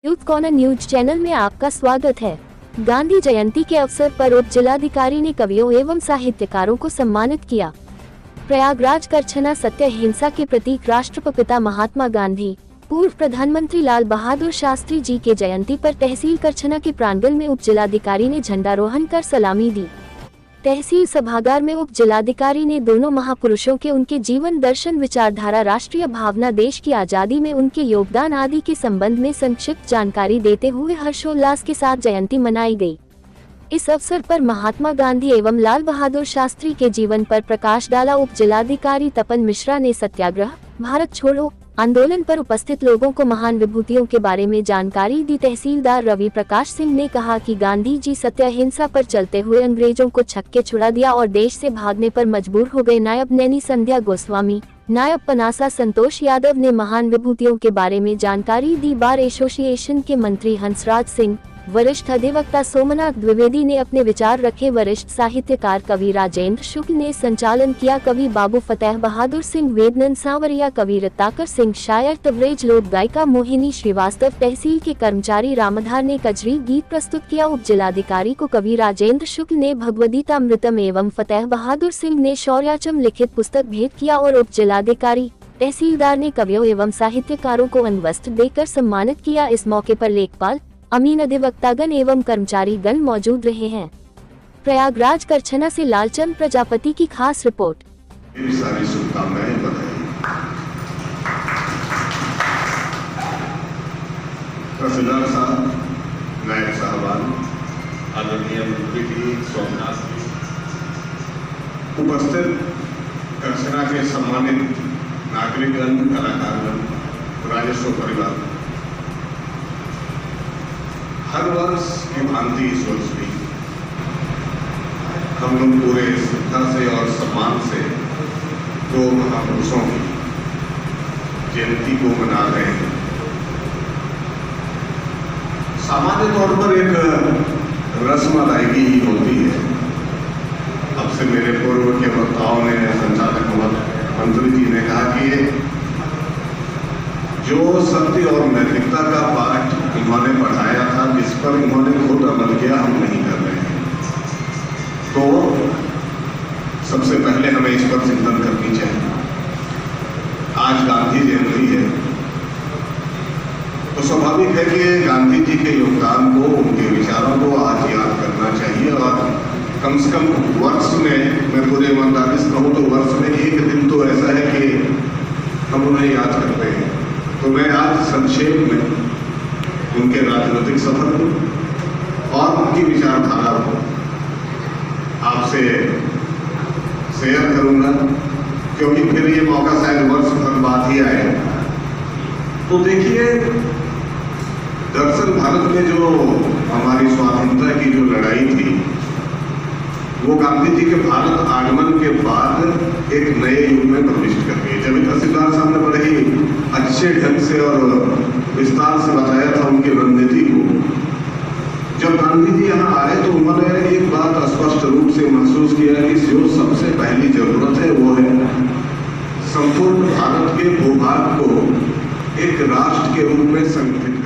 Youth corner news channel में आपका स्वागत है। गांधी जयंती के अवसर पर उप जिलाधिकारी ने कवियों एवं साहित्यकारों को सम्मानित किया। प्रयागराज करछना सत्य अहिंसा के प्रतीक राष्ट्रपिता महात्मा गांधी, पूर्व प्रधानमंत्री लाल बहादुर शास्त्री जी के जयंती पर तहसील करछना के प्रांगण में उप जिलाधिकारी ने झंडारोहण कर सलामी दी। तहसील सभागार में उप जिलाधिकारी ने दोनों महापुरुषों के उनके जीवन दर्शन, विचारधारा, राष्ट्रीय भावना, देश की आजादी में उनके योगदान आदि के संबंध में संक्षिप्त जानकारी देते हुए हर्षोल्लास के साथ जयंती मनाई गई। इस अवसर पर महात्मा गांधी एवं लाल बहादुर शास्त्री के जीवन पर प्रकाश डाला। उप जिलाधिकारी तपन मिश्रा ने सत्याग्रह, भारत छोड़ो आंदोलन पर उपस्थित लोगों को महान विभूतियों के बारे में जानकारी दी। तहसीलदार रवि प्रकाश सिंह ने कहा कि गांधी जी सत्य अहिंसा पर चलते हुए अंग्रेजों को छक्के छुड़ा दिया और देश से भागने पर मजबूर हो गए। नायब नैनी संध्या गोस्वामी, नायब पनासा संतोष यादव ने महान विभूतियों के बारे में जानकारी दी। बार एसोसिएशन के मंत्री हंसराज सिंह, वरिष्ठ अधिवक्ता सोमनाथ द्विवेदी ने अपने विचार रखे। वरिष्ठ साहित्यकार कवि राजेंद्र शुक्ल ने संचालन किया। कवि बाबू फतेह बहादुर सिंह, वेदनंद सांवरिया, कवि रत्नाकर सिंह, शायर तबरेज, लोक गायिका मोहिनी श्रीवास्तव, तहसील के कर्मचारी रामधार ने कजरी गीत प्रस्तुत किया। उप जिलाधिकारी को कवि राजेंद्र शुक्ल ने भगवदगीतामृतम एवं फतेह बहादुर सिंह ने शौर्याचम लिखित पुस्तक भेंट किया और उप जिलाधिकारी तहसीलदार ने कवियों एवं साहित्यकारों को अंगवस्त्र देकर सम्मानित किया। इस मौके पर लेखपाल, अमीन, अधिवक्तागण एवं कर्मचारी गण मौजूद रहे हैं। प्रयागराज करछना से लालचंद प्रजापति की खास रिपोर्ट। सारी शुभकामनाएं बधाई। तहसीलदार साहब, नायब साहबान, आदरणीय मंत्री जी, सोमनाथ जी, उपस्थित करछना के सम्मानित नागरिकगण, कलाकारगण, राजस्व परिवार, हर वर्ष की भांति इस वर्ष भी हम लोग पूरे श्रद्धा से और सम्मान से दो महापुरुषों की जयंती को मना रहे हैं। सामान्य तौर पर एक रस्म अदायगी ही होती है। अब से मेरे पूर्व के वक्ताओं ने, संचालक मंत्री जी ने कहा कि जो सत्य और नैतिकता का पाठ उन्होंने पढ़ाया था, जिस पर उन्होंने खुद अमल किया, हम नहीं कर रहे हैं। तो सबसे पहले हमें इस पर चिंतन करनी चाहिए। आज गांधी जयंती है तो स्वाभाविक है कि गांधी जी के योगदान को, उनके विचारों को आज याद करना चाहिए। और कम से कम वर्ष में, मैं पूरे ईमानदारी से कहूँ तो वर्ष में एक दिन तो ऐसा है कि हम उन्हें याद करते हैं। तो मैं आज संक्षेप में उनके राजनीतिक सफर को और उनकी विचारधारा को आपसे शेयर करूंगा, क्योंकि फिर ये मौका शायद वर्ष भर बाद ही आए। तो देखिए, दरअसल भारत में जो हमारी स्वाधीनता की जो लड़ाई थी, वो गांधी जी के भारत आगमन के बाद एक नए युग में प्रविष्ट कर गई। जब तहसीलदार साहब ने बड़े ही अच्छे ढंग से और विस्तार से बताया था उनकी रणनीति को। जब गांधी जी यहाँ आए तो उन्होंने एक बात स्पष्ट रूप से महसूस किया कि जो सबसे पहली जरूरत है वो है संपूर्ण भारत के भूभाग को एक राष्ट्र के रूप में संगठित